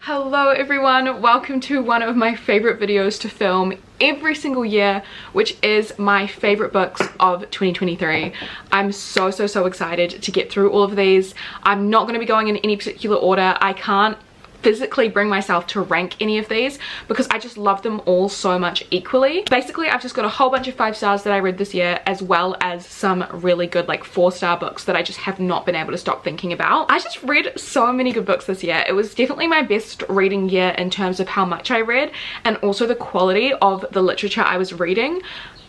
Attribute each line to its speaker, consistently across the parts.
Speaker 1: Hello everyone, welcome to one of my favorite videos to film every single year, which is my favorite books of 2023. I'm so excited to get through all of these. I'm not going to be going in any particular order. I can't physically bring myself to rank any of these because I just love them all so much equally. Basically, I've just got a whole bunch of 5 stars that I read this year, as well as some really good like 4-star books that I just have not been able to stop thinking about. I just read so many good books this year. It was definitely my best reading year in terms of how much I read and also the quality of the literature I was reading.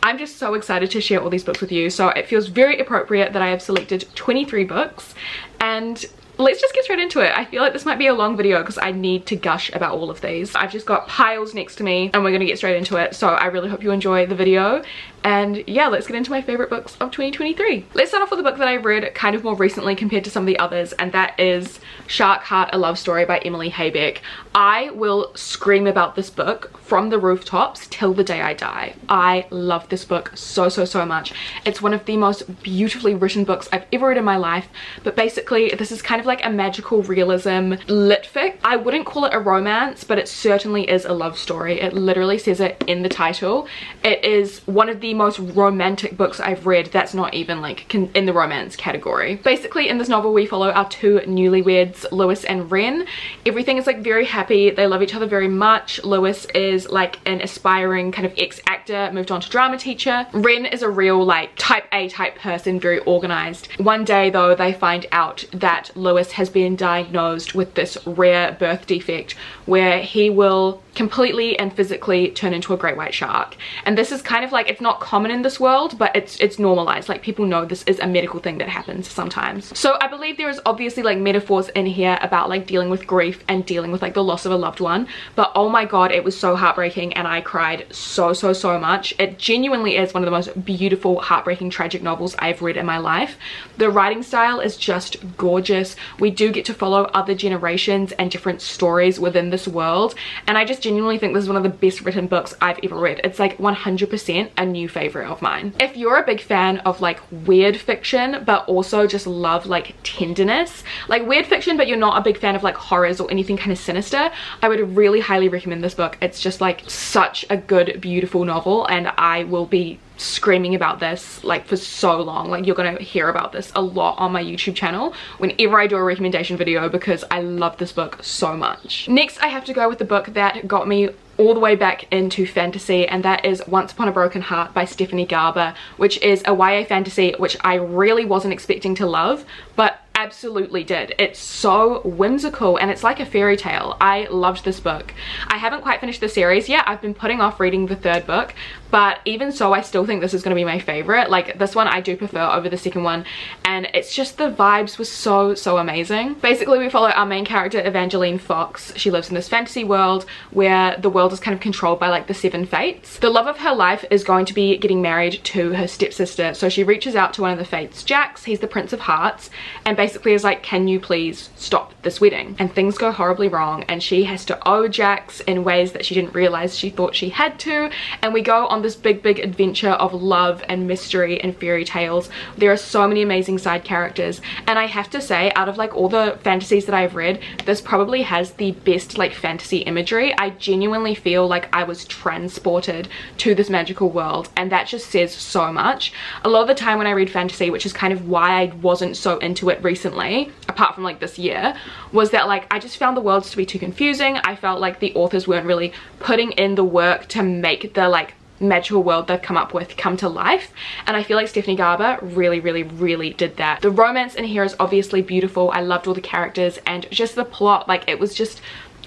Speaker 1: I'm just so excited to share all these books with you, so it feels very appropriate that I have selected 23 books, and let's just get straight into it. I feel like this might be a long video because I need to gush about all of these. I've just got piles next to me and we're gonna get straight into it, so I really hope you enjoy the video. And yeah, let's get into my favorite books of 2023. Let's start off with a book that I read kind of more recently compared to some of the others, and that is Shark Heart: A Love Story by Emily Haybeck. I will scream about this book from the rooftops till the day I die. I love this book so much. It's one of the most beautifully written books I've ever read in my life, but basically this is kind of like a magical realism lit fic. I wouldn't call it a romance, but it certainly is a love story. It literally says it in the title. It is one of the most romantic books I've read that's not even like in the romance category. Basically, in this novel we follow our two newlyweds, Lewis and Ren. Everything is like very happy. They love each other very much. Lewis is like an aspiring kind of ex-actor, moved on to drama teacher. Ren is a real like type A type person, very organized. One day though, they find out that Lewis has been diagnosed with this rare birth defect where he will completely and physically turn into a great white shark. And this is kind of like, it's not common in this world, but it's normalized. Like, people know this is a medical thing that happens sometimes. So I believe there is obviously like metaphors in here about like dealing with grief and dealing with like the loss of a loved one, but oh my god, it was so heartbreaking and I cried so much. It genuinely is one of the most beautiful, heartbreaking, tragic novels I've read in my life. The writing style is just gorgeous. We do get to follow other generations and different stories within this world, and I just genuinely think this is one of the best written books I've ever read. It's like 100% a new favorite of mine. If you're a big fan of like weird fiction but also just love like tenderness, like weird fiction but you're not a big fan of like horrors or anything kind of sinister, I would really highly recommend this book. It's just like such a good, beautiful novel, and I will be screaming about this like for so long. Like, you're gonna hear about this a lot on my YouTube channel whenever I do a recommendation video because I love this book so much. Next, I have to go with the book that got me all the way back into fantasy, and that is Once Upon a Broken Heart by Stephanie Garber, which is a YA fantasy which I really wasn't expecting to love, but absolutely did. It's so whimsical and it's like a fairy tale. I loved this book. I haven't quite finished the series yet. I've been putting off reading the 3rd book, but even so, I still think this is going to be my favorite. Like, this one I do prefer over the 2nd one, and it's just the vibes were so amazing. Basically, we follow our main character, Evangeline Fox. She lives in this fantasy world where the world is kind of controlled by like the 7 fates. The love of her life is going to be getting married to her stepsister, so she reaches out to one of the fates, Jax. He's the Prince of Hearts, and basically is like, can you please stop this wedding? And things go horribly wrong, and she has to owe Jax in ways that she didn't realize she thought she had to, and we go on this big adventure of love and mystery and fairy tales. There are so many amazing side characters, and I have to say, out of like all the fantasies that I've read, this probably has the best like fantasy imagery. I genuinely feel like I was transported to this magical world, and that just says so much. A lot of the time when I read fantasy, which is kind of why I wasn't so into it recently, apart from like this year, was that like I just found the worlds to be too confusing. I felt like the authors weren't really putting in the work to make the like magical world they've come up with come to life, and I feel like Stephanie Garber really did that. The romance in here is obviously beautiful. I loved all the characters and just the plot. Like, it was just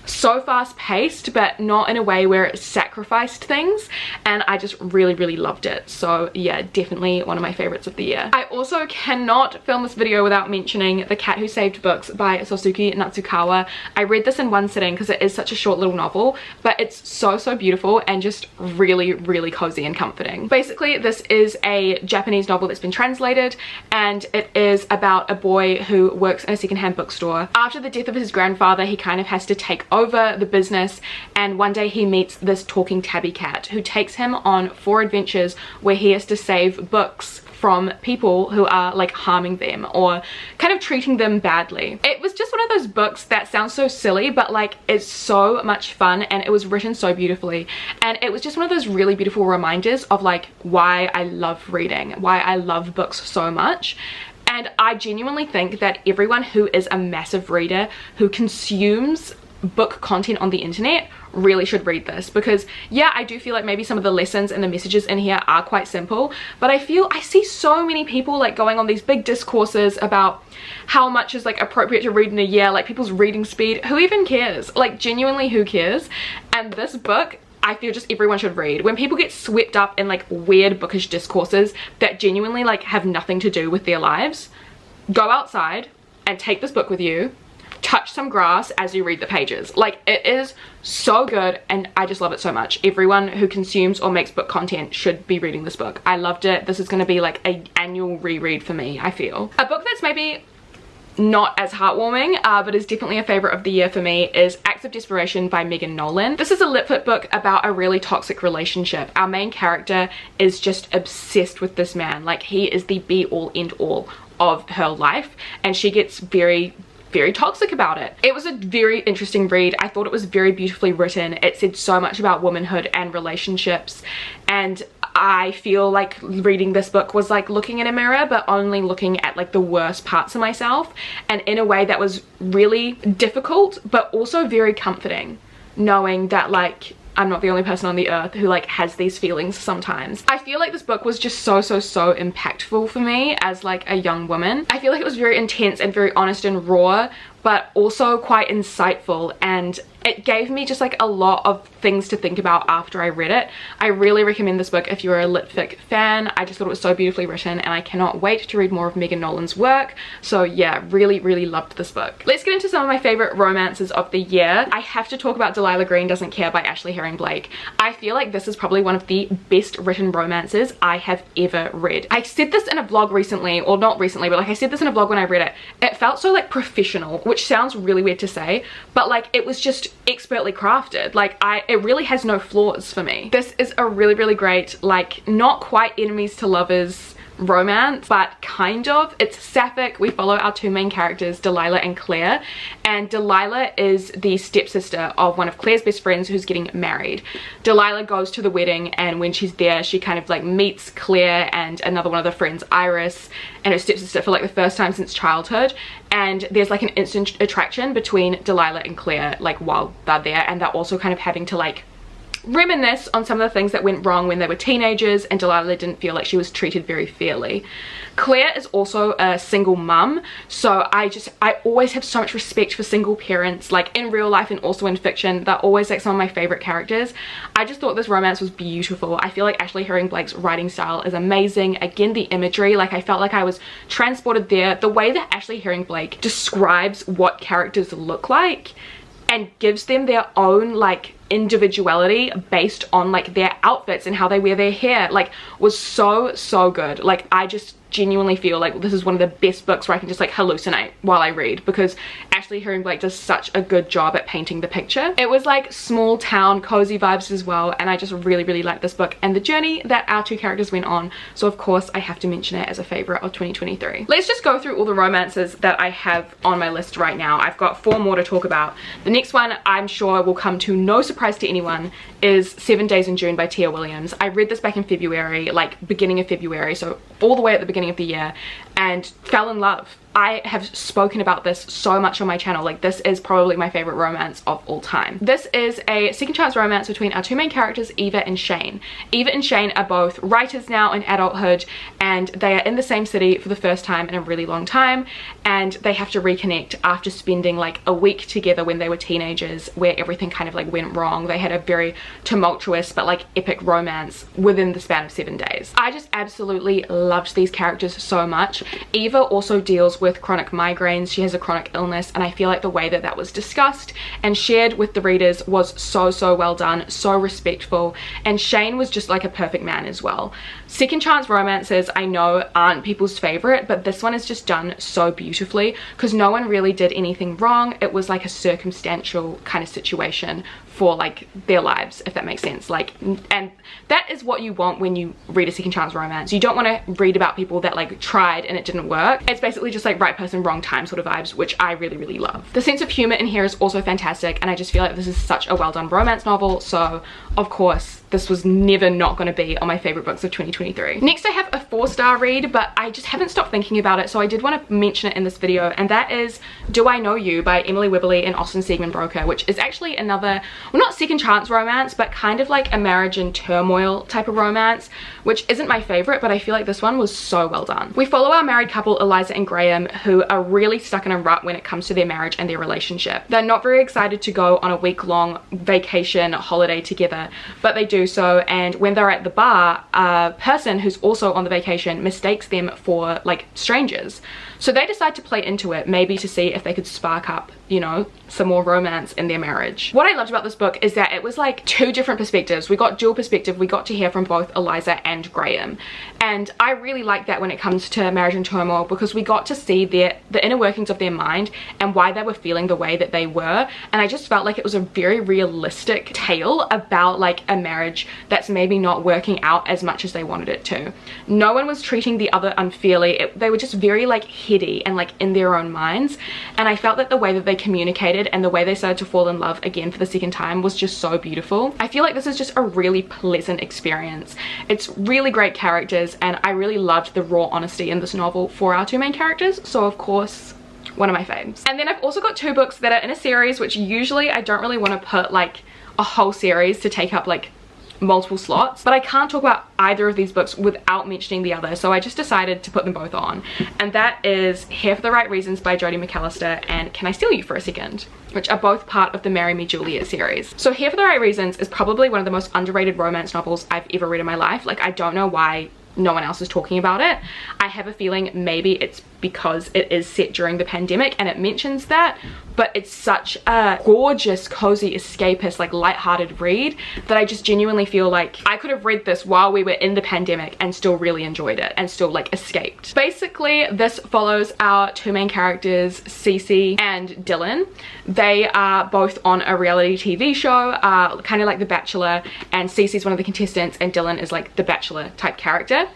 Speaker 1: so fast paced, but not in a way where it sacrificed things, and I just really loved it. So yeah, definitely one of my favorites of the year. I also cannot film this video without mentioning The Cat Who Saved Books by Sosuke Natsukawa. I read this in one sitting because it is such a short little novel, but it's so beautiful and just really cozy and comforting. Basically, this is a Japanese novel that's been translated, and it is about a boy who works in a secondhand bookstore. After the death of his grandfather, he kind of has to take over over the business, and one day he meets this talking tabby cat who takes him on 4 adventures where he has to save books from people who are like harming them or kind of treating them badly. It was just one of those books that sounds so silly, but like it's so much fun, and it was written so beautifully, and it was just one of those really beautiful reminders of like why I love reading, why I love books so much. And I genuinely think that everyone who is a massive reader, who consumes book content on the internet, really should read this, because yeah, I do feel like maybe some of the lessons and the messages in here are quite simple, but I see so many people like going on these big discourses about how much is like appropriate to read in a year, like people's reading speed. Who even cares? Like genuinely, who cares? And this book, I feel just everyone should read. When people get swept up in like weird bookish discourses that genuinely like have nothing to do with their lives, go outside and take this book with you, touch some grass as you read the pages. Like, it is so good, and I just love it so much. Everyone who consumes or makes book content should be reading this book. I loved it. This is going to be like an annual reread for me, I feel. A book that's maybe not as heartwarming, but is definitely a favorite of the year for me, is Acts of Desperation by Megan Nolan. This is a lit-fit book about a really toxic relationship. Our main character is just obsessed with this man. Like, he is the be-all end-all of her life, and she gets very toxic about it. It was a very interesting read. I thought it was very beautifully written. It said so much about womanhood and relationships, and I feel like reading this book was like looking in a mirror, but only looking at like the worst parts of myself, and in a way that was really difficult but also very comforting, knowing that like I'm not the only person on the earth who like has these feelings sometimes. I feel like this book was just so impactful for me as like a young woman. I feel like it was very intense and very honest and raw, but also quite insightful, and it gave me just like a lot of things to think about after I read it. I really recommend this book if you're a lit-fic fan. I just thought it was so beautifully written, and I cannot wait to read more of Megan Nolan's work. So yeah, really loved this book. Let's get into some of my favorite romances of the year. I have to talk about Delilah Green Doesn't Care by Ashley Herring Blake. I feel like this is probably one of the best written romances I have ever read. I said this in a vlog recently, or not recently, but like I said this in a vlog when I read it. It felt so like professional, which sounds really weird to say, but like it was just expertly crafted. Like it really has no flaws for me. This is a really great, like not quite enemies to lovers romance, but kind of. It's sapphic. We follow our 2 main characters, Delilah and Claire, and Delilah is the stepsister of one of Claire's best friends who's getting married. Delilah goes to the wedding, and when she's there she kind of like meets Claire and another one of the friends, Iris, and her stepsister for like the first time since childhood, and there's like an instant attraction between Delilah and Claire like while they're there, and they're also kind of having to like reminisce on some of the things that went wrong when they were teenagers, and Delilah didn't feel like she was treated very fairly. Claire is also a single mum, so I always have so much respect for single parents, like in real life and also in fiction. They're always like some of my favorite characters. I just thought this romance was beautiful. I feel like Ashley Herring Blake's writing style is amazing. Again, the imagery, like I felt like I was transported there. The way that Ashley Herring Blake describes what characters look like and gives them their own like individuality based on like their outfits and how they wear their hair, like was so good. Like I just genuinely feel like this is one of the best books where I can just like hallucinate while I read, because Ashley Herring Blake does such a good job at painting the picture. It was like small town cozy vibes as well, and I just really liked this book and the journey that our 2 characters went on, so of course I have to mention it as a favorite of 2023. Let's just go through all the romances that I have on my list right now. I've got 4 more to talk about. The next one I'm sure will come to no surprise to anyone is 7 Days in June by Tia Williams. I read this back in February, like beginning of February, so all the way at the beginning of the year, and fell in love. I have spoken about this so much on my channel. Like this is probably my favorite romance of all time. This is a second chance romance between our 2 main characters, Eva and Shane. Eva and Shane are both writers now in adulthood, and they are in the same city for the first time in a really long time, and they have to reconnect after spending like a week together when they were teenagers, where everything kind of like went wrong. They had a very tumultuous but like epic romance within the span of 7 days. I just absolutely loved these characters so much. Eva also deals with chronic migraines. She has a chronic illness, and I feel like the way that that was discussed and shared with the readers was so well done, so respectful, and Shane was just like a perfect man as well. Second chance romances, I know, aren't people's favorite, but this one is just done so beautifully because no one really did anything wrong. It was like a circumstantial kind of situation for like their lives, if that makes sense. Like, and that is what you want when you read a second chance romance. You don't want to read about people that like tried and it didn't work. It's basically just like right person, wrong time sort of vibes, which I really, really love. The sense of humor in here is also fantastic, and I just feel like this is such a well done romance novel, so of course this was never not going to be on my favorite books of 2023. Next I have a 4-star read, but I just haven't stopped thinking about it, so I did want to mention it in this video, and that is Do I Know You by Emily Wibberley and Austin Siegman-Broker, which is actually another, well, not second chance romance, but kind of like a marriage in turmoil type of romance, which isn't my favorite, but I feel like this one was so well done. We follow our married couple Eliza and Graham, who are really stuck in a rut when it comes to their marriage and their relationship. They're not very excited to go on a week-long vacation holiday together, but they do so, and when they're at the bar, a person who's also on the vacation mistakes them for like strangers. So they decide to play into it, maybe to see if they could spark up, you know, some more romance in their marriage. What I loved about this book is that it was like 2 different perspectives. We got dual perspective. We got to hear from both Eliza and Graham. And I really like that when it comes to marriage and turmoil, because we got to see the inner workings of their mind and why they were feeling the way that they were. And I just felt like it was a very realistic tale about like a marriage that's maybe not working out as much as they wanted it to. No one was treating the other unfairly. They were just very like heady and like in their own minds. And I felt that the way that they communicated and the way they started to fall in love again for the second time was just so beautiful. I feel like this is just a really pleasant experience. It's really great characters, and I really loved the raw honesty in this novel for our 2 main characters, so of course one of my faves. And then I've also got 2 books that are in a series, which usually I don't really want to put like a whole series to take up like multiple slots, but I can't talk about either of these books without mentioning the other, so I just decided to put them both on, and that is Here for the Right Reasons by Jodie McAllister and Can I Steal You for a Second, which are both part of the Marry Me Juliet series. So Here for the Right Reasons is probably one of the most underrated romance novels I've ever read in my life. Like, I don't know why no one else is talking about it. I have a feeling maybe it's because it is set during the pandemic and it mentions that, but it's such a gorgeous, cozy, escapist, like lighthearted read that I just genuinely feel like I could have read this while we were in the pandemic and still really enjoyed it and still like escaped. Basically, this follows our 2 main characters, Cece and Dylan. They are both on a reality TV show, kind of like The Bachelor, and Cece's one of the contestants and Dylan is like the Bachelor type character.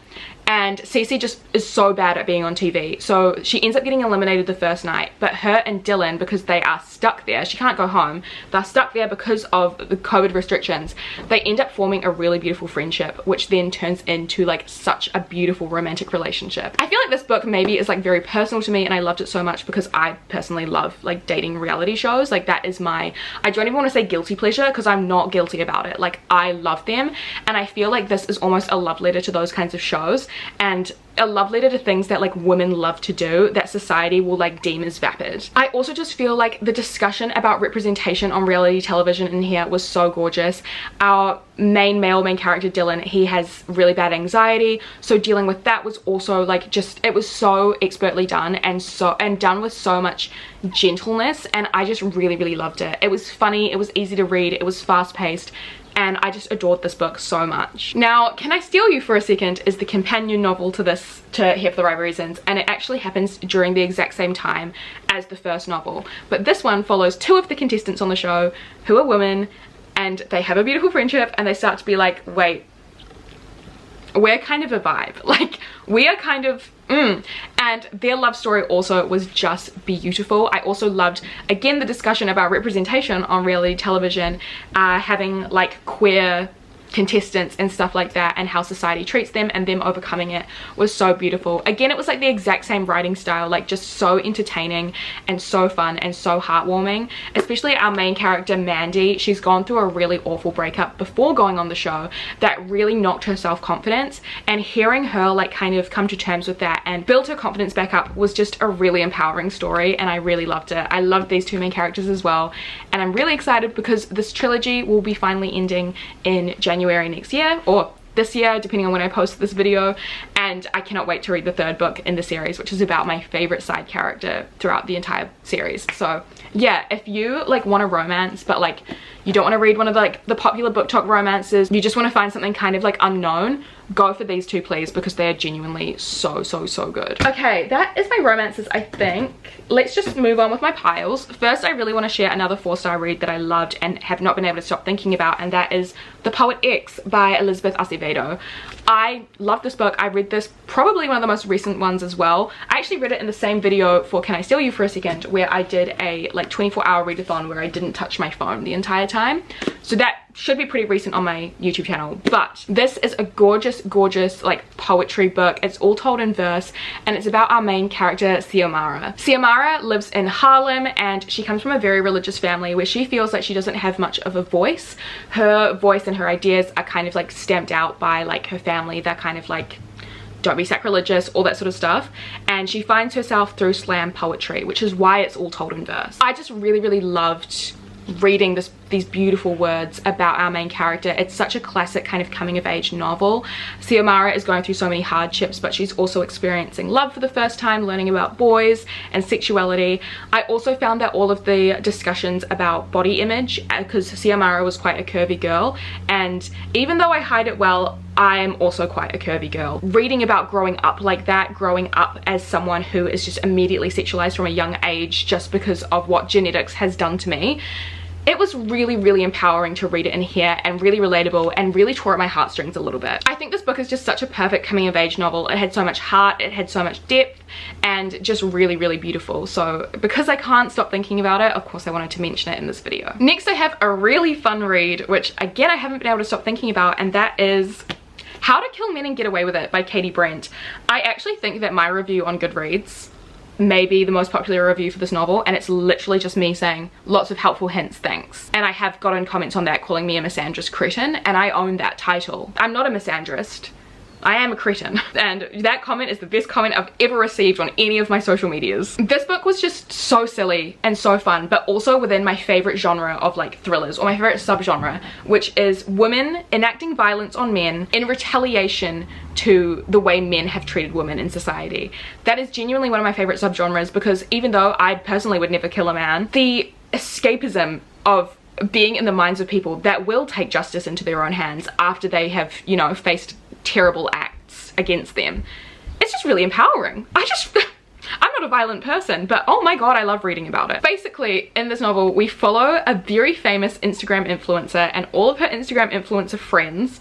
Speaker 1: And Cece just is so bad at being on TV, so she ends up getting eliminated the first night, but her and Dylan, because they are stuck there, she can't go home, they're stuck there because of the COVID restrictions, they end up forming a really beautiful friendship, which then turns into like such a beautiful romantic relationship. I feel like this book maybe is like very personal to me, and I loved it so much because I personally love like dating reality shows. Like, that is my, I don't even want to say guilty pleasure because I'm not guilty about it. Like, I love them, and I feel like this is almost a love letter to those kinds of shows, and a love letter to things that like women love to do that society will like deem as vapid. I also just feel like the discussion about representation on reality television in here was so gorgeous. Our main character Dylan, he has really bad anxiety, so dealing with that was also like just, it was so expertly done and done with so much gentleness, and I just really loved it. It was funny, it was easy to read, it was fast paced, and I just adored this book so much. Now, Can I Steal You for a Second is the companion novel to this, to Here for the Right Reasons, and it actually happens during the exact same time as the first novel. But this one follows 2 of the contestants on the show who are women, and they have a beautiful friendship, and they start to be like, wait, we're kind of a vibe. Like, we are kind of, and their love story also was just beautiful. I also loved, again, the discussion about representation on reality television, having like queer contestants and stuff like that, and how society treats them and them overcoming it was so beautiful. Again, it was like the exact same writing style, like just so entertaining and so fun and so heartwarming. Especially our main character Mandy, she's gone through a really awful breakup before going on the show that really knocked her self-confidence, and hearing her like kind of come to terms with that and build her confidence back up was just a really empowering story, and I really loved it. I loved these 2 main characters as well, and I'm really excited because this trilogy will be finally ending in January next year, or this year depending on when I post this video, and I cannot wait to read the 3rd book in the series, which is about my favorite side character throughout the entire series. So yeah, if you like want a romance but like you don't want to read one of the, like the popular BookTok romances, you just want to find something kind of like unknown, go for these two please, because they are genuinely so good. Okay, that is my romances, I think. Let's just move on with my piles. First, I really want to share another 4-star read that I loved and have not been able to stop thinking about, and that is The Poet X by Elizabeth Acevedo. I love this book. I read this, probably one of the most recent ones as well. I actually read it in the same video for Can I Steal You for a Second, where I did a like 24-hour readathon where I didn't touch my phone the entire time. So that should be pretty recent on my YouTube channel. But this is a gorgeous like poetry book. It's all told in verse, and it's about our main character, Xiomara. Xiomara lives in Harlem, and she comes from a very religious family where she feels like she doesn't have much of a voice. Her voice and her ideas are kind of like stamped out by like her family. They're kind of like, don't be sacrilegious, all that sort of stuff. And she finds herself through slam poetry, which is why it's all told in verse. I just really loved reading these beautiful words about our main character. It's such a classic kind of coming of age novel. Xiomara is going through so many hardships, but she's also experiencing love for the first time, learning about boys and sexuality. I also found that all of the discussions about body image, because Xiomara was quite a curvy girl, and even though I hide it well, I'm also quite a curvy girl. Reading about growing up like that, growing up as someone who is just immediately sexualized from a young age just because of what genetics has done to me, it was really empowering to read it in here, and really relatable, and really tore at my heartstrings a little bit. I think this book is just such a perfect coming of age novel. It had so much heart, it had so much depth, and just really beautiful. So because I can't stop thinking about it, of course I wanted to mention it in this video. Next I have a really fun read, which again I haven't been able to stop thinking about, and that is How to Kill Men and Get Away with It by Katie Brent. I actually think that my review on Goodreads may be the most popular review for this novel, and it's literally just me saying lots of helpful hints, thanks. And I have gotten comments on that calling me a misandrist cretin, and I own that title. I'm not a misandrist. I am a cretin, and that comment is the best comment I've ever received on any of my social medias. This book was just so silly and so fun, but also within my favorite genre of like thrillers, or my favorite subgenre, which is women enacting violence on men in retaliation to the way men have treated women in society. That is genuinely one of my favorite subgenres, because even though I personally would never kill a man, the escapism of being in the minds of people that will take justice into their own hands after they have, you know, faced terrible acts against them, it's just really empowering. I'm not a violent person, but oh my god, I love reading about it. Basically, in this novel, we follow a very famous Instagram influencer and all of her Instagram influencer friends,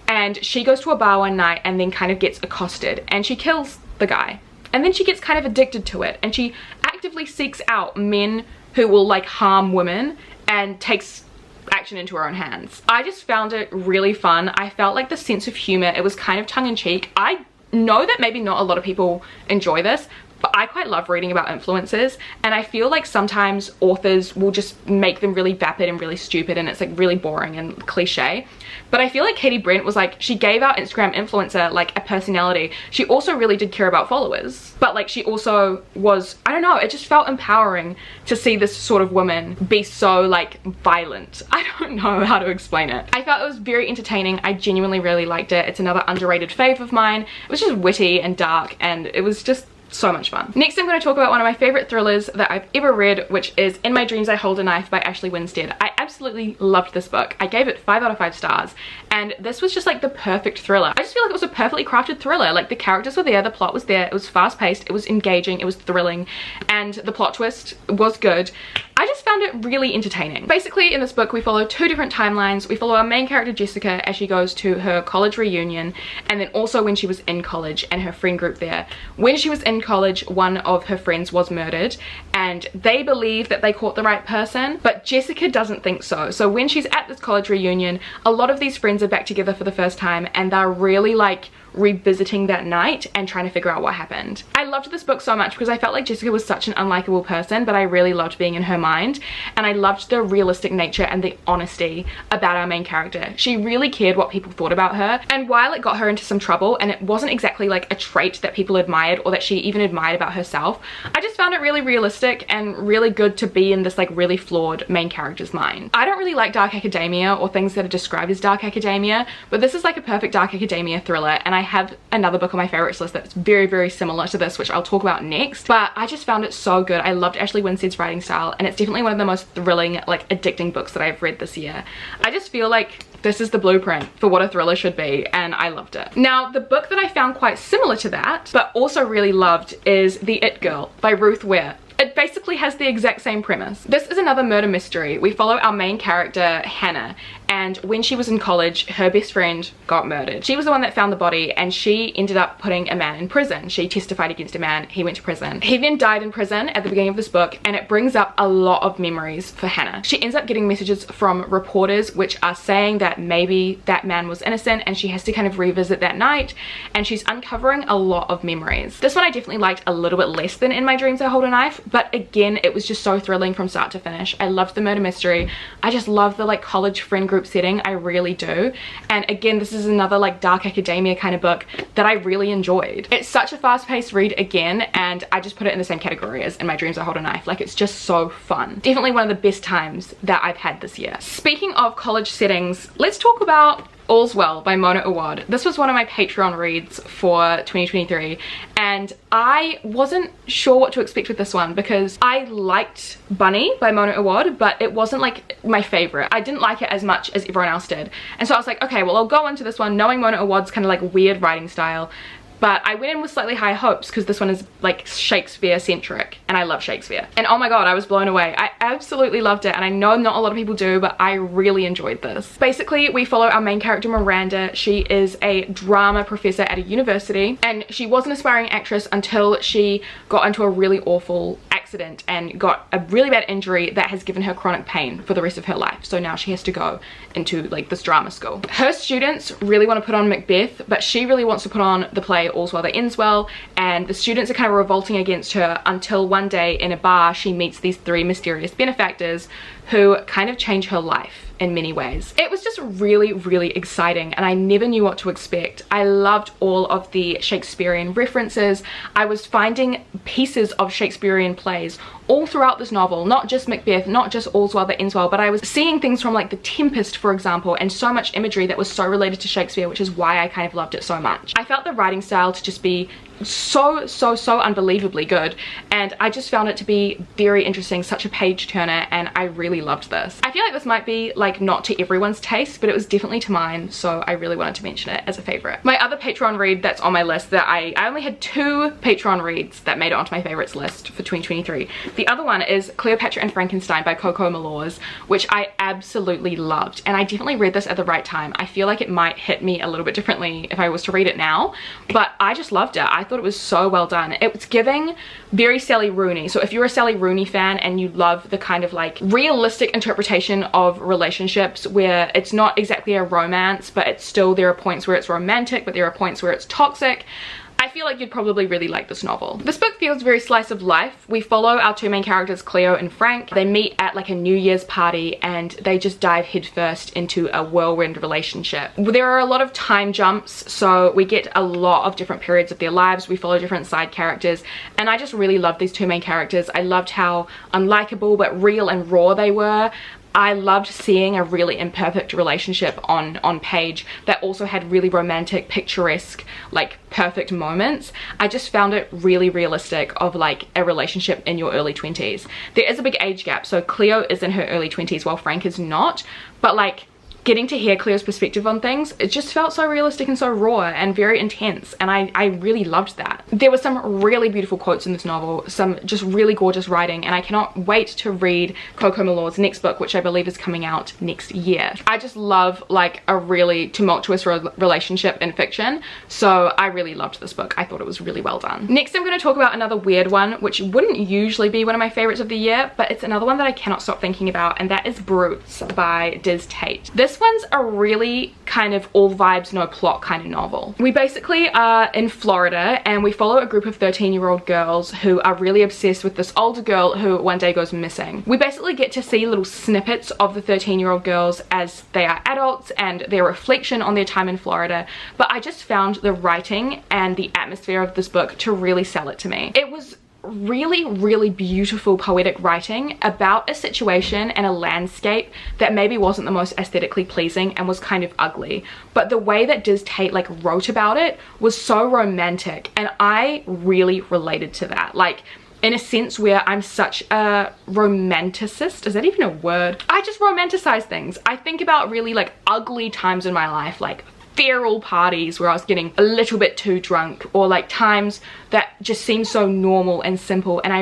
Speaker 1: and she goes to a bar one night and then kind of gets accosted, and she kills the guy. And then she gets kind of addicted to it, and she actively seeks out men who will like harm women and takes action into her own hands. I just found it really fun. I felt like the sense of humor, it was kind of tongue-in-cheek. I know that maybe not a lot of people enjoy this, but I quite love reading about influencers, and I feel like sometimes authors will just make them really vapid and really stupid, and it's like really boring and cliche. But I feel like Katie Brent was like, she gave our Instagram influencer like a personality. She also really did care about followers, but like she also was, I don't know, it just felt empowering to see this sort of woman be so like violent. I don't know how to explain it. I felt it was very entertaining. I genuinely really liked it. It's another underrated fave of mine. It was just witty and dark, and it was just so much fun. Next, I'm going to talk about one of my favorite thrillers that I've ever read, which is In My Dreams I Hold a Knife by Ashley Winstead. I absolutely loved this book. I gave it 5 out of 5 stars, and this was just like the perfect thriller. I just feel like it was a perfectly crafted thriller. Like the characters were there, the plot was there, it was fast paced, it was engaging, it was thrilling, and the plot twist was good. I just found it really entertaining. Basically, in this book, we follow 2 different timelines. We follow our main character, Jessica, as she goes to her college reunion, and then also when she was in college and her friend group there. When she was in college, one of her friends was murdered, and they believe that they caught the right person, but Jessica doesn't think so. So when she's at this college reunion, a lot of these friends are back together for the first time, and they're really like revisiting that night and trying to figure out what happened. I loved this book so much because I felt like Jessica was such an unlikable person, but I really loved being in her mind, and I loved the realistic nature and the honesty about our main character. She really cared what people thought about her, and while it got her into some trouble and it wasn't exactly like a trait that people admired or that she even admired about herself, I just found it really realistic and really good to be in this like really flawed main character's mind. I don't really like dark academia or things that are described as dark academia, but this is like a perfect dark academia thriller, and I I have another book on my favorites list that's very, very similar to this, which I'll talk about next. But I just found it so good. I loved Ashley Winstead's writing style, and it's definitely one of the most thrilling, like addicting books that I've read this year. I just feel like this is the blueprint for what a thriller should be, and I loved it. Now, the book that I found quite similar to that, but also really loved, is The It Girl by Ruth Ware. It basically has the exact same premise. This is another murder mystery. We follow our main character, Hannah, and when she was in college, her best friend got murdered. She was the one that found the body, and she ended up putting a man in prison. She testified against a man, he went to prison. He then died in prison at the beginning of this book, and it brings up a lot of memories for Hannah. She ends up getting messages from reporters which are saying that maybe that man was innocent, and she has to kind of revisit that night, and she's uncovering a lot of memories. This one I definitely liked a little bit less than In My Dreams I Hold a Knife, but again, it was just so thrilling from start to finish. I loved the murder mystery. I just love the like college friend group setting. I really do. And again, this is another like dark academia kind of book that I really enjoyed. It's such a fast-paced read again, and I just put it in the same category as In My Dreams I Hold a Knife. Like, it's just so fun. Definitely one of the best times that I've had this year. Speaking of college settings, let's talk about All's Well by Mona Awad. This was one of my Patreon reads for 2023, and I wasn't sure what to expect with this one because I liked Bunny by Mona Awad, but it wasn't like my favorite. I didn't like it as much as everyone else did, and so I was like, okay, well, I'll go into this one knowing Mona Awad's kind of like weird writing style. But I went in with slightly high hopes because this one is like Shakespeare centric, and I love Shakespeare. And oh my god, I was blown away. I absolutely loved it, and I know not a lot of people do, but I really enjoyed this. Basically, we follow our main character Miranda. She is a drama professor at a university, and she was an aspiring actress until she got into a really awful accident and got a really bad injury that has given her chronic pain for the rest of her life. So now she has to go into like this drama school. Her students really want to put on Macbeth, but she really wants to put on the play All's Well That Ends Well, and the students are kind of revolting against her until one day in a bar she meets these three mysterious benefactors who kind of change her life in many ways. It was just really, really exciting, and I never knew what to expect. I loved all of the Shakespearean references. I was finding pieces of Shakespearean plays all throughout this novel, not just Macbeth, not just All's Well That Ends Well, but I was seeing things from like The Tempest, for example, and so much imagery that was so related to Shakespeare, which is why I kind of loved it so much. I felt the writing style to just be so unbelievably good, and I just found it to be very interesting, such a page turner, and I really loved this. I feel like this might be like not to everyone's taste, but it was definitely to mine, so I really wanted to mention it as a favorite. My other Patreon read that's on my list, that I only had 2 Patreon reads that made it onto my favorites list for 2023. The other one is Cleopatra and Frankenstein by Coco Malors, which I absolutely loved, and I definitely read this at the right time. I feel like it might hit me a little bit differently if I was to read it now, but I just loved it. I thought it was so well done. It was giving very Sally Rooney. So if you're a Sally Rooney fan and you love the kind of like realistic interpretation of relationships where it's not exactly a romance, but it's still, there are points where it's romantic, but there are points where it's toxic, I feel like you'd probably really like this novel. This book feels very slice of life. We follow our 2 main characters, Cleo and Frank. They meet at like a New Year's party, and they just dive headfirst into a whirlwind relationship. There are a lot of time jumps, so we get a lot of different periods of their lives. We follow different side characters, and I just really loved these 2 main characters. I loved how unlikable but real and raw they were. I loved seeing a really imperfect relationship on page that also had really romantic, picturesque, like perfect moments. I just found it really realistic of like a relationship in your early 20s. There is a big age gap, so Cleo is in her early 20s while Frank is not, but like getting to hear Cleo's perspective on things, it just felt so realistic and so raw and very intense, and I really loved that. There were some really beautiful quotes in this novel, some just really gorgeous writing, and I cannot wait to read Coco Malors' next book, which I believe is coming out next year. I just love like a really tumultuous relationship in fiction, so I really loved this book. I thought it was really well done. Next, I'm going to talk about another weird one, which wouldn't usually be one of my favorites of the year, but it's another one that I cannot stop thinking about, and that is Brutes by Diz Tate. This one's a really kind of all vibes no plot kind of novel. We basically are in Florida, and we follow a group of 13-year-old girls who are really obsessed with this older girl who one day goes missing. We basically get to see little snippets of the 13-year-old girls as they are adults and their reflection on their time in Florida, but I just found the writing and the atmosphere of this book to really sell it to me. It was really, really beautiful poetic writing about a situation and a landscape that maybe wasn't the most aesthetically pleasing and was kind of ugly, but the way that Diz Tate like wrote about it was so romantic, and I really related to that. Like, in a sense where I'm such a romanticist, is that even a word? I just romanticize things. I think about really like ugly times in my life, like feral parties where I was getting a little bit too drunk, or like times that just seem so normal and simple, and I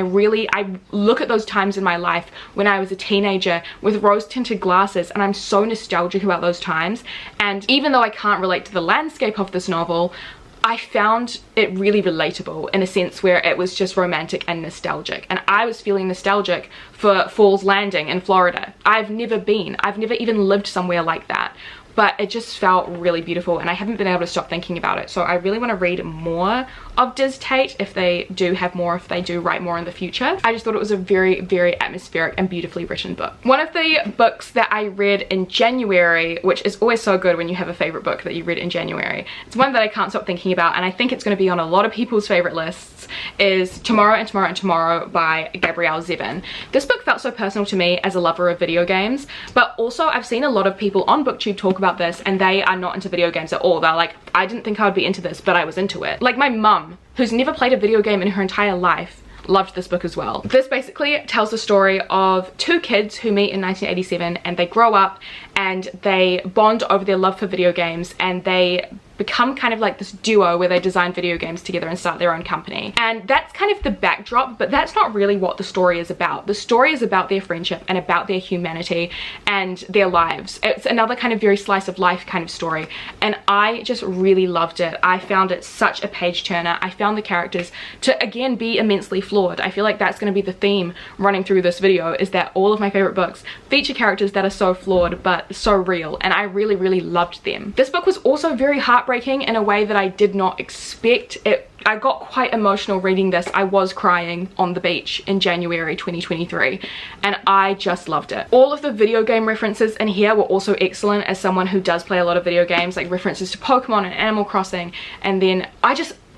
Speaker 1: look at those times in my life when I was a teenager with rose-tinted glasses, and I'm so nostalgic about those times. And even though I can't relate to the landscape of this novel, I found it really relatable in a sense where it was just romantic and nostalgic, and I was feeling nostalgic for Falls Landing in Florida. I've never even lived somewhere like that, but it just felt really beautiful, and I haven't been able to stop thinking about it. So I really want to read more of Diz Tate if they do have more, if they do write more in the future. I just thought it was a very, very atmospheric and beautifully written book. One of the books that I read in January, which is always so good when you have a favorite book that you read in January, it's one that I can't stop thinking about, and I think it's going to be on a lot of people's favorite lists, is Tomorrow and Tomorrow and Tomorrow by Gabrielle Zevin. This book felt so personal to me as a lover of video games, but also I've seen a lot of people on BookTube talk about this and they are not into video games at all. They're like, I didn't think I would be into this, but I was into it. Like my mum, who's never played a video game in her entire life, loved this book as well. This basically tells the story of two kids who meet in 1987, and they grow up and they bond over their love for video games, and they become kind of like this duo where they design video games together and start their own company. And that's kind of the backdrop, but that's not really what the story is about. The story is about their friendship and about their humanity and their lives. It's another kind of very slice of life kind of story, and I just really loved it. I found it such a page turner. I found the characters to again be immensely flawed. I feel like that's going to be the theme running through this video, is that all of my favorite books feature characters that are so flawed but so real, and I really, really loved them. This book was also very heartbreaking in a way that I did not expect. I got quite emotional reading this. I was crying on the beach in January 2023, and I just loved it. All of the video game references in here were also excellent, as someone who does play a lot of video games, like references to Pokemon and Animal Crossing, and then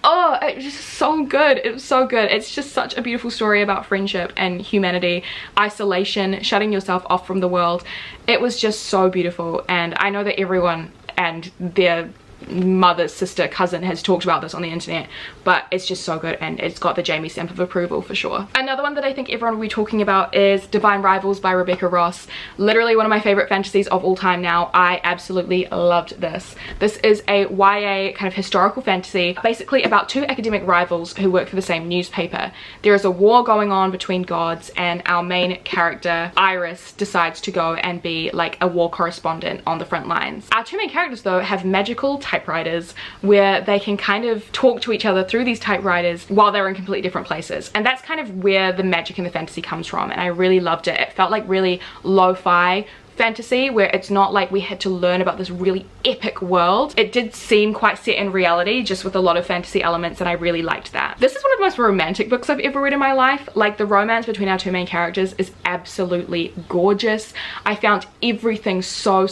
Speaker 1: oh, it was just so good. It was so good. It's just such a beautiful story about friendship and humanity, isolation, shutting yourself off from the world. It was just so beautiful, and I know that everyone and their mother, sister, cousin has talked about this on the internet, but it's just so good, and it's got the Jamie stamp of approval for sure. Another one that I think everyone will be talking about is Divine Rivals by Rebecca Ross. Literally one of my favorite fantasies of all time now. I absolutely loved this. This is a YA kind of historical fantasy, basically about two academic rivals who work for the same newspaper. There is a war going on between gods, and our main character, Iris, decides to go and be like a war correspondent on the front lines. Our two main characters though have magical typewriters where they can kind of talk to each other through these typewriters while they're in completely different places, and that's kind of where the magic and the fantasy comes from, and I really loved it. It felt like really lo-fi fantasy, where it's not like we had to learn about this really epic world. It did seem quite set in reality, just with a lot of fantasy elements, and I really liked that. This is one of the most romantic books I've ever read in my life. Like, the romance between our two main characters is absolutely gorgeous. I found everything so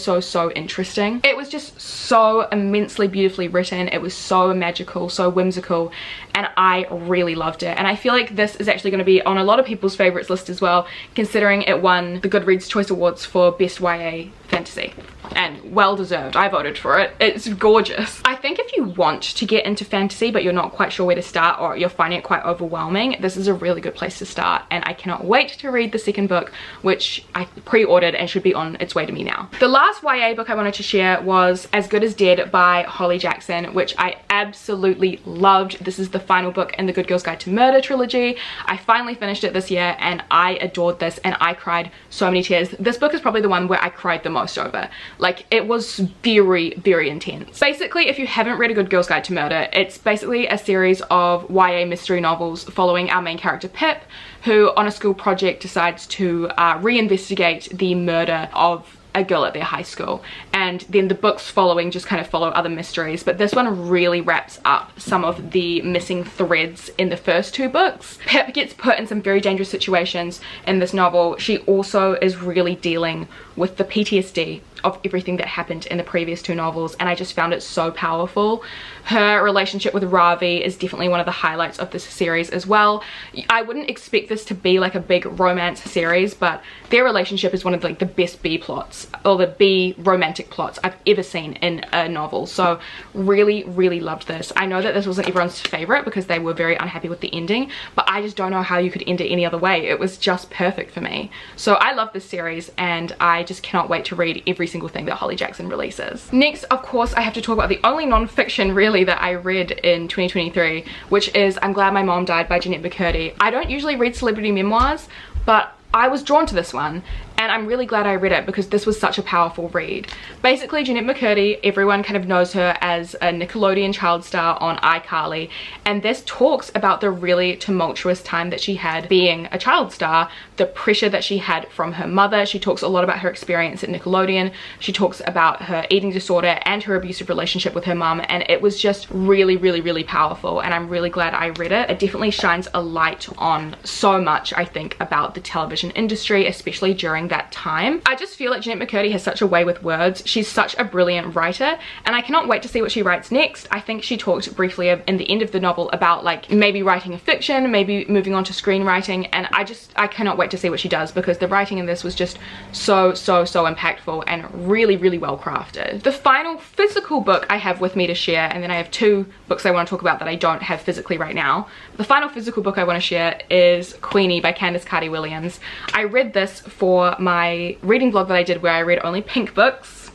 Speaker 1: interesting. It was just so immensely beautifully written. It was so magical, so whimsical, and I really loved it. And I feel like this is actually going to be on a lot of people's favorites list as well, considering it won the Goodreads Choice Awards for Best YA Fantasy, and well deserved. I voted for it. It's gorgeous. I think if you want to get into fantasy but you're not quite sure where to start, or you're finding it quite overwhelming, this is a really good place to start, and I cannot wait to read the second book, which I pre-ordered and should be on its way to me now. The last YA book I wanted to share was As Good as Dead by Holly Jackson, which I absolutely loved. This is the final book in the Good Girls Guide to Murder trilogy. I finally finished it this year, and I adored this, and I cried so many tears. This book is probably the one where I cried the most over. Like, it was very intense. Basically, if you haven't read A Good Girl's Guide to Murder, it's basically a series of YA mystery novels following our main character Pip, who on a school project decides to reinvestigate the murder of a girl at their high school, and then the books following just kind of follow other mysteries, but this one really wraps up some of the missing threads in the first two books. Pip gets put in some very dangerous situations in this novel. She also is really dealing with the PTSD of everything that happened in the previous two novels, and I just found it so powerful. Her relationship with Ravi is definitely one of the highlights of this series as well. I wouldn't expect this to be like a big romance series, but their relationship is one of like the best B plots, or the B romantic plots I've ever seen in a novel. So really, really loved this. I know that this wasn't everyone's favorite because they were very unhappy with the ending, but I just don't know how you could end it any other way. It was just perfect for me. So I love this series, and I just cannot wait to read every single thing that Holly Jackson releases. Next, of course, I have to talk about the only non-fiction really that I read in 2023, which is I'm Glad My Mom Died by Jeanette McCurdy. I don't usually read celebrity memoirs, but I was drawn to this one, and I'm really glad I read it because this was such a powerful read. Basically, Jeanette McCurdy, everyone kind of knows her as a Nickelodeon child star on iCarly, and this talks about the really tumultuous time that she had being a child star, the pressure that she had from her mother. She talks a lot about her experience at Nickelodeon. She talks about her eating disorder and her abusive relationship with her mum, and it was just really, really, really powerful, and I'm really glad I read it. It definitely shines a light on so much, I think, about the television industry, especially during that time. I just feel like Jeanette McCurdy has such a way with words. She's such a brilliant writer, and I cannot wait to see what she writes next. I think she talked briefly in the end of the novel about like maybe writing a fiction, maybe moving on to screenwriting, and I cannot wait to see what she does because the writing in this was just so impactful and really, really well crafted. The final physical book I have with me to share, and then I have two books I want to talk about that I don't have physically right now. The final physical book I want to share is Queenie by Candice Carty-Williams. I read this for my reading vlog that I did where I read only pink books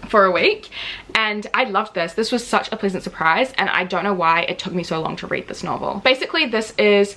Speaker 1: for a week, and I loved this. This was such a pleasant surprise, and I don't know why it took me so long to read this novel. Basically, this is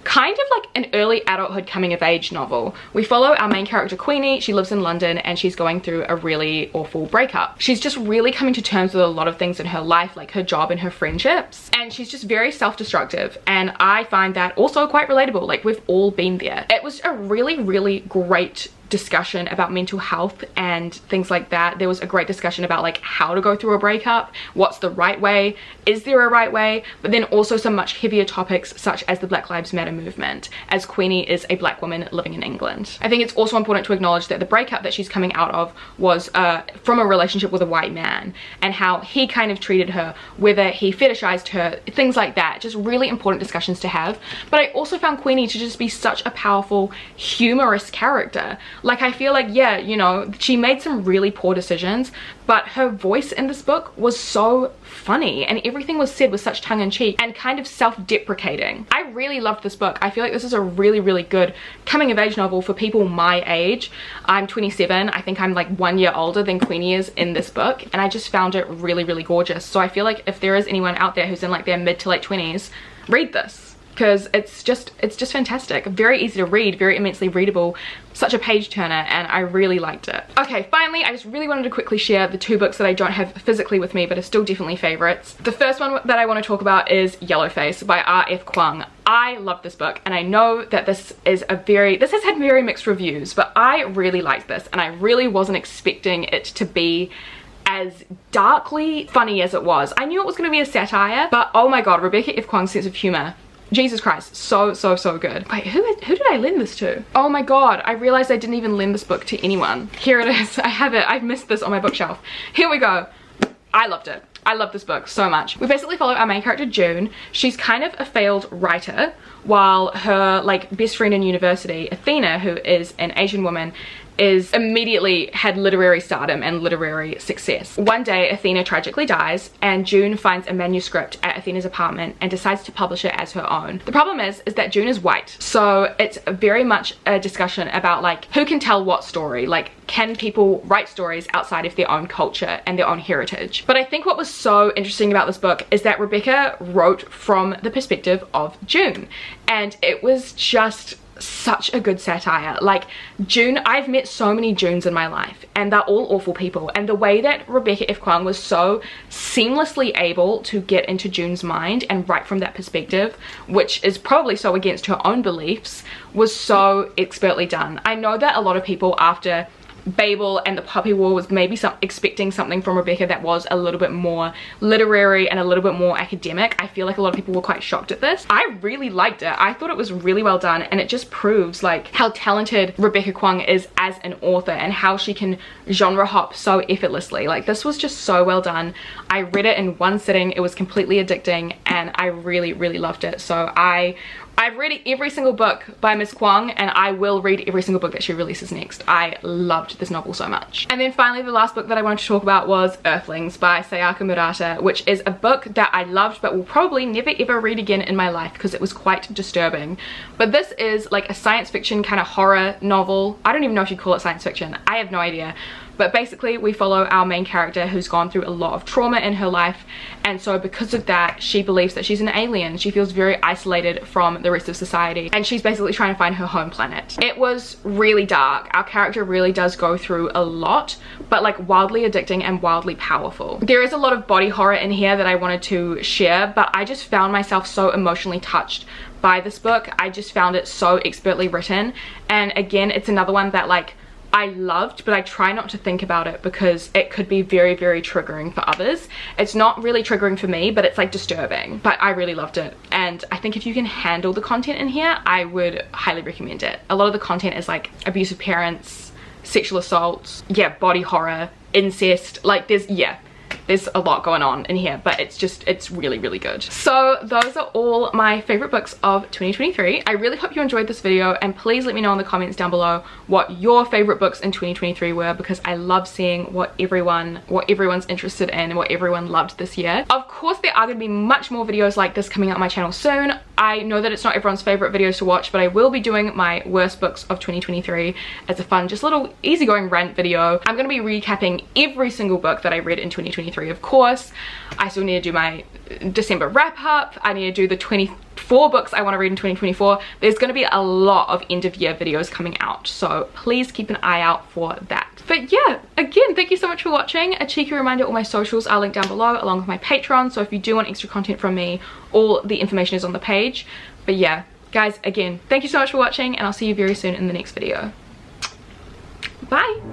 Speaker 1: kind of like an early adulthood coming of age novel. We follow our main character Queenie. She lives in London and she's going through a really awful breakup. She's just really coming to terms with a lot of things in her life, like her job and her friendships, and she's just very self-destructive, and I find that also quite relatable. Like, we've all been there. It was a really, really great discussion about mental health and things like that. There was a great discussion about like how to go through a breakup, what's the right way, is there a right way, but then also some much heavier topics such as the Black Lives Matter movement, as Queenie is a black woman living in England. I think it's also important to acknowledge that the breakup that she's coming out of was from a relationship with a white man, and how he kind of treated her, whether he fetishized her, things like that. Just really important discussions to have. But I also found Queenie to just be such a powerful, humorous character. Like, I feel like, yeah, you know, she made some really poor decisions, but her voice in this book was so funny, and everything was said with such tongue-in-cheek and kind of self-deprecating. I really loved this book. I feel like this is a really, really good coming-of-age novel for people my age. I'm 27. I think I'm like 1 year older than Queenie is in this book, and I just found it really, really gorgeous. So I feel like if there is anyone out there who's in like their mid to late 20s, read this, because it's just fantastic. Very easy to read, very immensely readable, such a page turner, and I really liked it. Okay, finally, I just really wanted to quickly share the two books that I don't have physically with me but are still definitely favorites. The first one that I want to talk about is Yellowface by R.F. Kuang. I love this book, and I know that this has had very mixed reviews, but I really liked this, and I really wasn't expecting it to be as darkly funny as it was. I knew it was going to be a satire, but oh my god, Rebecca F. Kuang's sense of humor, Jesus Christ, so good. Wait, who did I lend this to? Oh my god, I realized I didn't even lend this book to anyone. Here it is. I have it. I've missed this on my bookshelf. Here we go. I loved it. I love this book so much. We basically follow our main character June. She's kind of a failed writer, while her like best friend in university, Athena, who is an Asian woman, is immediately had literary stardom and literary success. One day Athena tragically dies, and June finds a manuscript at Athena's apartment and decides to publish it as her own. The problem is that June is white, so it's very much a discussion about like who can tell what story. Like, can people write stories outside of their own culture and their own heritage? But I think what was so interesting about this book is that Rebecca wrote from the perspective of June, and it was just such a good satire. Like, June, I've met so many Junes in my life, and they're all awful people, and the way that Rebecca F. Kuang was so seamlessly able to get into June's mind and write from that perspective, which is probably so against her own beliefs, was so expertly done. I know that a lot of people, after Babel and the Puppy War was maybe expecting something from Rebecca that was a little bit more literary and a little bit more academic. I feel like a lot of people were quite shocked at this. I really liked it. I thought it was really well done, and it just proves like how talented Rebecca Kuang is as an author and how she can genre hop so effortlessly. Like, this was just so well done. I read it in one sitting. It was completely addicting, and I really loved it. So I've read every single book by Miss Kuang, and I will read every single book that she releases next. I loved this novel so much. And then finally, the last book that I wanted to talk about was Earthlings by Sayaka Murata, which is a book that I loved but will probably never ever read again in my life because it was quite disturbing. But this is like a science fiction kind of horror novel. I don't even know if you call it science fiction. I have no idea. But basically, we follow our main character who's gone through a lot of trauma in her life, and so because of that, she believes that she's an alien. She feels very isolated from the rest of society, and she's basically trying to find her home planet. It was really dark. Our character really does go through a lot, but like wildly addicting and wildly powerful. There is a lot of body horror in here that I wanted to share, but I just found myself so emotionally touched by this book. I just found it so expertly written, and again, it's another one that like I loved, but I try not to think about it because it could be very triggering for others. It's not really triggering for me, but it's like disturbing. But I really loved it, and I think if you can handle the content in here, I would highly recommend it. A lot of the content is like abusive parents, sexual assaults, yeah, body horror, incest, like there's a lot going on in here, but it's really good. So those are all my favorite books of 2023. I really hope you enjoyed this video, and please let me know in the comments down below what your favorite books in 2023 were, because I love seeing what everyone's interested in and what everyone loved this year. Of course, there are going to be much more videos like this coming out on my channel soon. I know that it's not everyone's favorite videos to watch, but I will be doing my worst books of 2023 as a fun, just little easygoing rant video. I'm going to be recapping every single book that I read in 2023. Of course, I still need to do my December wrap up. I need to do the 24 books I want to read in 2024. There's going to be a lot of end of year videos coming out, so please keep an eye out for that. But yeah, again, thank you so much for watching. A cheeky reminder, all my socials are linked down below along with my Patreon, so if you do want extra content from me, all the information is on the page. But yeah, guys, again, thank you so much for watching, and I'll see you very soon in the next video. Bye!